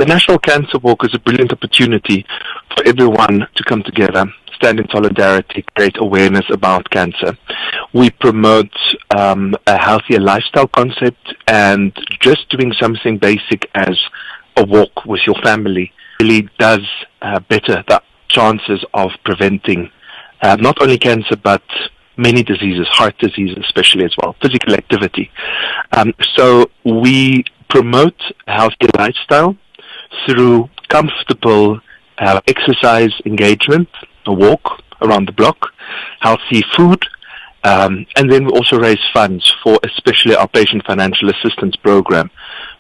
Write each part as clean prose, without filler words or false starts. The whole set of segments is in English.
The National Cancer Walk is a brilliant opportunity for everyone to come together, stand in solidarity, create awareness about cancer. We promote a healthier lifestyle concept, and just doing something basic as a walk with your family really does better the chances of preventing not only cancer but many diseases, heart disease especially as well, physical activity. So we promote a healthier lifestyle through comfortable exercise engagement, a walk around the block, healthy food, and then we also raise funds for especially our patient financial assistance program,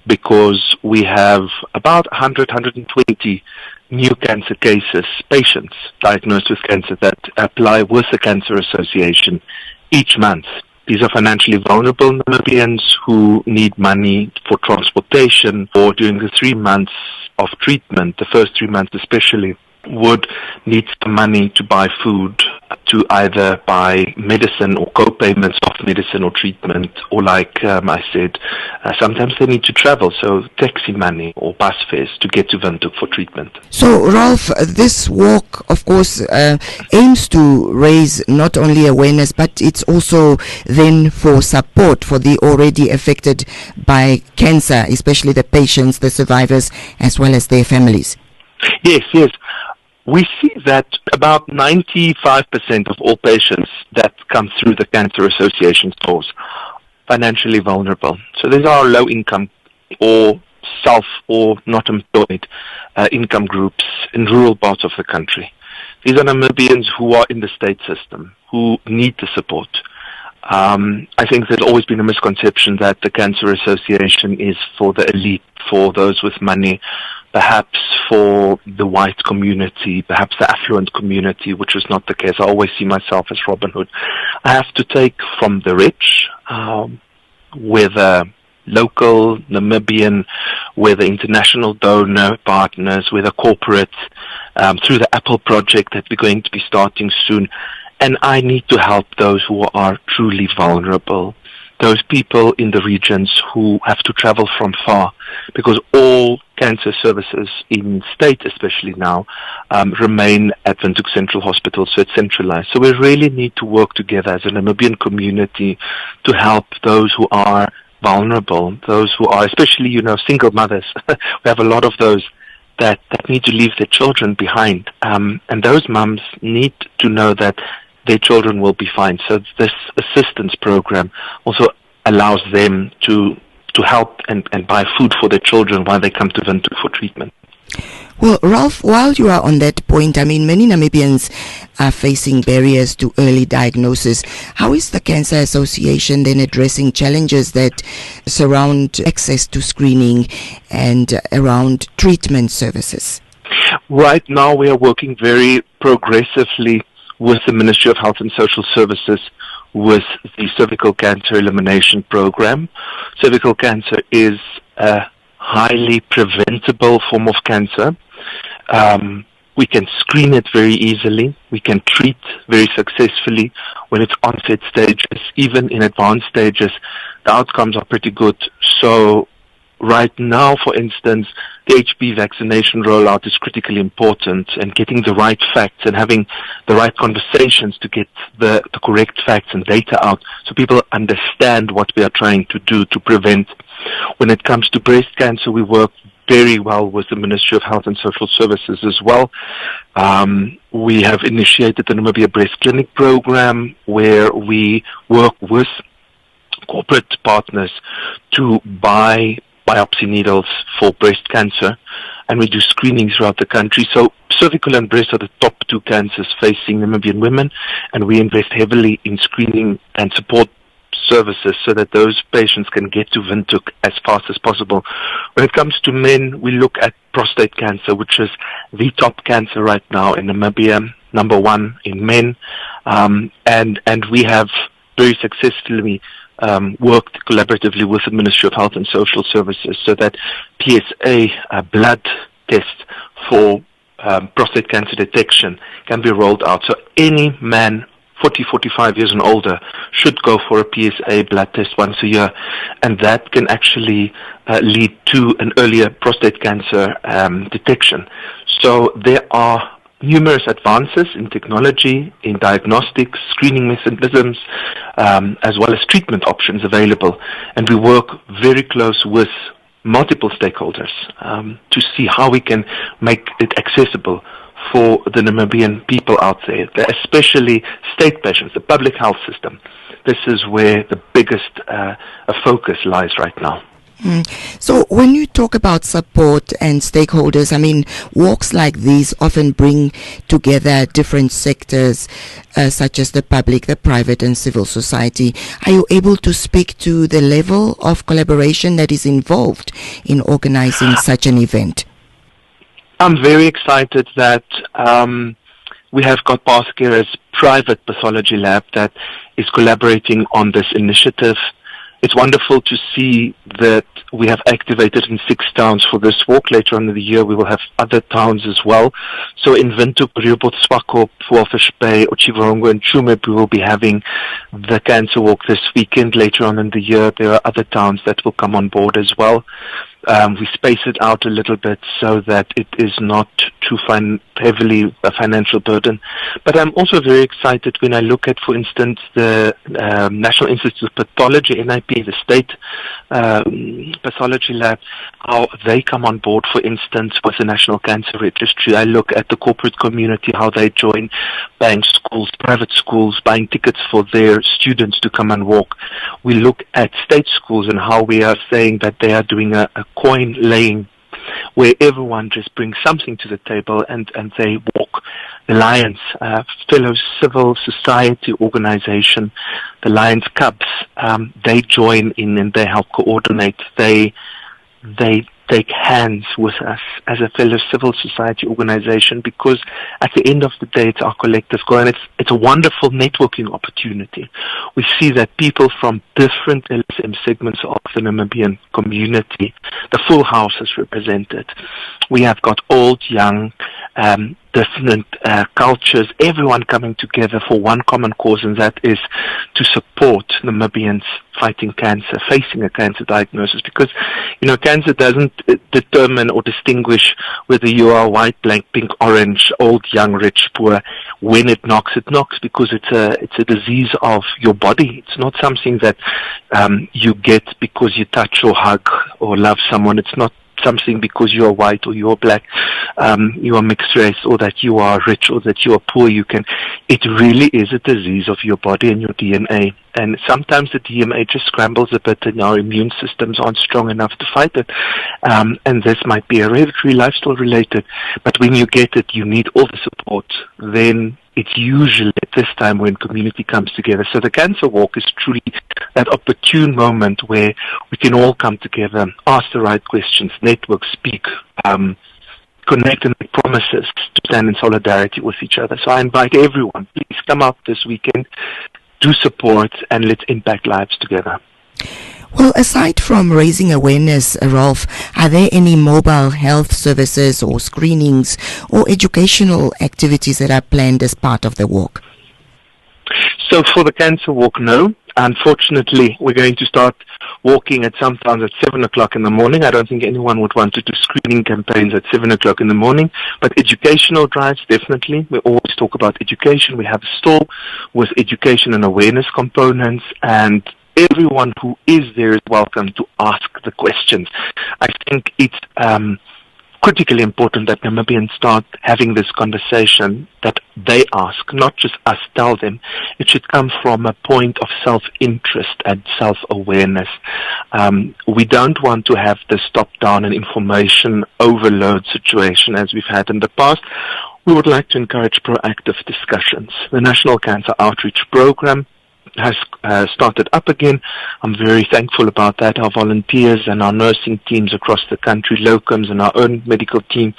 because we have about 120 new cancer cases, patients diagnosed with cancer that apply with the Cancer Association each month. These are financially vulnerable Namibians who need money for transportation, or during the 3 months of treatment, the first 3 months especially, would need some money to buy food, to either buy medicine or co-payments of medicine or treatment, or like I said, sometimes they need to travel, so taxi money or bus fares to get to Windhoek for treatment. So, Rolf, this walk, of course, aims to raise not only awareness, but it's also then for support for the already affected by cancer, especially the patients, the survivors, as well as their families. Yes. We see that about 95% of all patients that come through the Cancer Association stores financially vulnerable. So these are low income or self or not employed income groups in rural parts of the country. These are Namibians who are in the state system, who need the support. I think there's always been a misconception that the Cancer Association is for the elite, for those with money, perhaps for the white community, perhaps the affluent community, which is not the case. I always see myself as Robin Hood. I have to take from the rich, whether local, Namibian, whether international donor partners, whether corporate, through the Apple project that we're going to be starting soon. And I need to help those who are truly vulnerable, those people in the regions who have to travel from far, because all cancer services in state, especially now, remain at Windhoek Central Hospital, so it's centralized. So we really need to work together as a Namibian community to help those who are vulnerable, those who are, especially, single mothers. We have a lot of those that need to leave their children behind. And those mums need to know that their children will be fine. So this assistance program also allows them to help and buy food for their children while they come to Windhoek for treatment. Well, Rolf, while you are on that point, many Namibians are facing barriers to early diagnosis. How is the Cancer Association then addressing challenges that surround access to screening and around treatment services? Right now, we are working very progressively with the Ministry of Health and Social Services with the cervical cancer elimination program. Cervical cancer is a highly preventable form of cancer. We can screen it very easily. We can treat very successfully when it's onset stages. Even in advanced stages, the outcomes are pretty good. So right now, for instance, the HPV vaccination rollout is critically important, and getting the right facts and having the right conversations to get the correct facts and data out so people understand what we are trying to do to prevent. When it comes to breast cancer, we work very well with the Ministry of Health and Social Services as well. We have initiated the Namibia Breast Clinic program, where we work with corporate partners to buy biopsy needles for breast cancer, and we do screening throughout the country. So cervical and breast are the top two cancers facing Namibian women, and we invest heavily in screening and support services so that those patients can get to Windhoek as fast as possible. When it comes to men, we look at prostate cancer, which is the top cancer right now in Namibia, number one in men, and we have very successfully worked collaboratively with the Ministry of Health and Social Services so that PSA blood test for prostate cancer detection can be rolled out. So any man 40, 45 years and older should go for a PSA blood test once a year, and that can actually lead to an earlier prostate cancer detection. So there are numerous advances in technology, in diagnostics, screening mechanisms, as well as treatment options available, and we work very close with multiple stakeholders to see how we can make it accessible for the Namibian people out there, especially state patients, the public health system. This is where the biggest focus lies right now. So when you talk about support and stakeholders, I mean, walks like these often bring together different sectors, such as the public, the private and civil society. Are you able to speak to the level of collaboration that is involved in organizing such an event? I'm very excited that we have got Baskera's private pathology lab that is collaborating on this initiative. It's wonderful to see that we have activated in 6 towns for this walk. Later on in the year, we will have other towns as well. So in Windhoek, Rehoboth, Swakop, Walvis Bay, Otjiwarongo, and Tsumeb, we will be having the cancer walk this weekend. Later on in the year, there are other towns that will come on board as well. We space it out a little bit so that it is not too heavily a financial burden. But I'm also very excited when I look at, for instance, the National Institute of Pathology, NIP, the state pathology lab, how they come on board, for instance, with the National Cancer Registry. I look at the corporate community, how they join buying schools, private schools, buying tickets for their students to come and walk. We look at state schools and how we are saying that they are doing a coin laying where everyone just brings something to the table and they walk. The Lions, fellow civil society organization, the Lions Cubs, they join in and they help coordinate. They take hands with us as a fellow civil society organization, because at the end of the day, it's our collective goal, and it's a wonderful networking opportunity. We see that people from different LSM segments of the Namibian community, the full house is represented. We have got old, young, different cultures, everyone coming together for one common cause, and that is to support Namibians fighting cancer, facing a cancer diagnosis, because, cancer doesn't determine or distinguish whether you are white, black, pink, orange, old, young, rich, poor. When it knocks, because it's a disease of your body. It's not something that you get because you touch or hug or love someone. It's not something because you are white or you are black, you are mixed race, or that you are rich or that you are poor. It really is a disease of your body and your DNA. And sometimes the DNA just scrambles a bit and our immune systems aren't strong enough to fight it. And this might be hereditary, lifestyle related. But when you get it, you need all the support. Then it's usually at this time when community comes together. So the Cancer Walk is truly that opportune moment where we can all come together, ask the right questions, network, speak, connect and make promises to stand in solidarity with each other. So I invite everyone, please come out this weekend, do support, and let's impact lives together. Well, aside from raising awareness, Rolf, are there any mobile health services or screenings or educational activities that are planned as part of the walk? So for the Cancer Walk, no. Unfortunately, we're going to start walking at sometimes at 7 o'clock in the morning. I don't think anyone would want to do screening campaigns at 7 o'clock in the morning, but educational drives, definitely. We always talk about education. We have a stall with education and awareness components, and everyone who is there is welcome to ask the questions. I think it's critically important that Namibians start having this conversation, that they ask, not just us tell them. It should come from a point of self-interest and self-awareness. We don't want to have this top-down and information overload situation as we've had in the past. We would like to encourage proactive discussions. The National Cancer Outreach Program has started up again. I'm very thankful about that. Our volunteers and our nursing teams across the country, locums, and our own medical team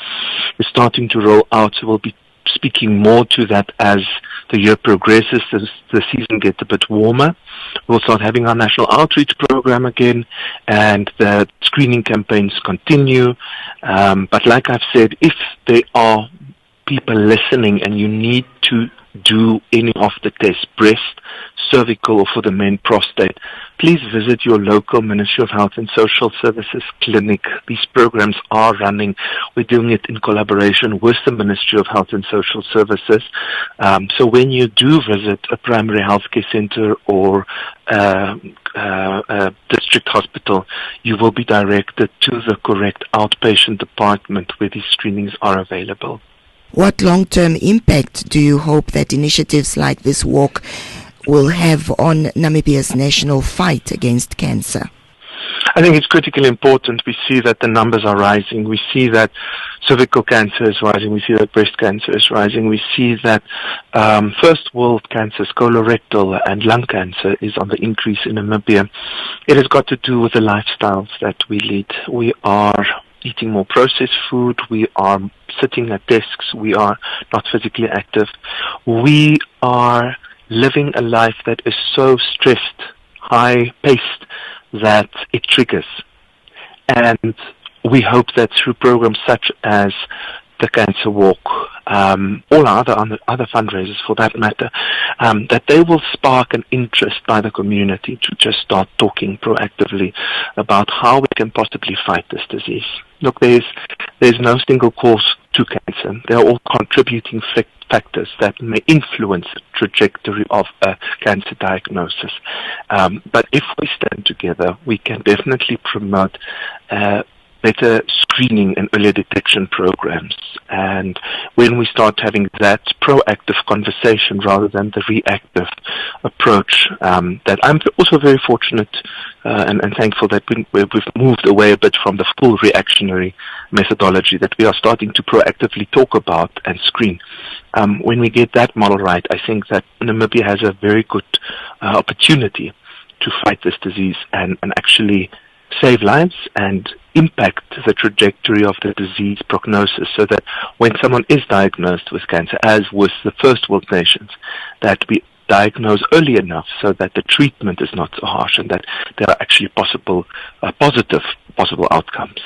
is starting to roll out. So we'll be speaking more to that as the year progresses, as the season gets a bit warmer. We'll start having our national outreach program again, and the screening campaigns continue. But like I've said, if there are people listening and you need to do any of the tests, breast, cervical, or for the men, prostate, please visit your local Ministry of Health and Social Services clinic. These programs are running. We're doing it in collaboration with the Ministry of Health and Social Services. So when you do visit a primary healthcare center or a district hospital, you will be directed to the correct outpatient department where these screenings are available. What long-term impact do you hope that initiatives like this walk will have on Namibia's national fight against cancer? I think it's critically important. We see that the numbers are rising. We see that cervical cancer is rising. We see that breast cancer is rising. We see that first world cancers, colorectal and lung cancer, is on the increase in Namibia. It has got to do with the lifestyles that we lead. We are eating more processed food. We are sitting at desks. We are not physically active. We are living a life that is so stressed, high-paced, that it triggers. And we hope that through programs such as the Cancer Walk, all our other fundraisers for that matter, that they will spark an interest by the community to just start talking proactively about how we can possibly fight this disease. Look, there's no single cause to cancer. They are all contributing factors that may influence the trajectory of a cancer diagnosis. But if we stand together, we can definitely promote better screening and earlier detection programs. And when we start having that proactive conversation rather than the reactive approach, that I'm also very fortunate and thankful that we've moved away a bit from the full reactionary methodology, that we are starting to proactively talk about and screen. When we get that model right, I think that Namibia has a very good opportunity to fight this disease and actually save lives and impact the trajectory of the disease prognosis, so that when someone is diagnosed with cancer, as with the first world nations, that we diagnose early enough so that the treatment is not so harsh and that there are actually possible outcomes.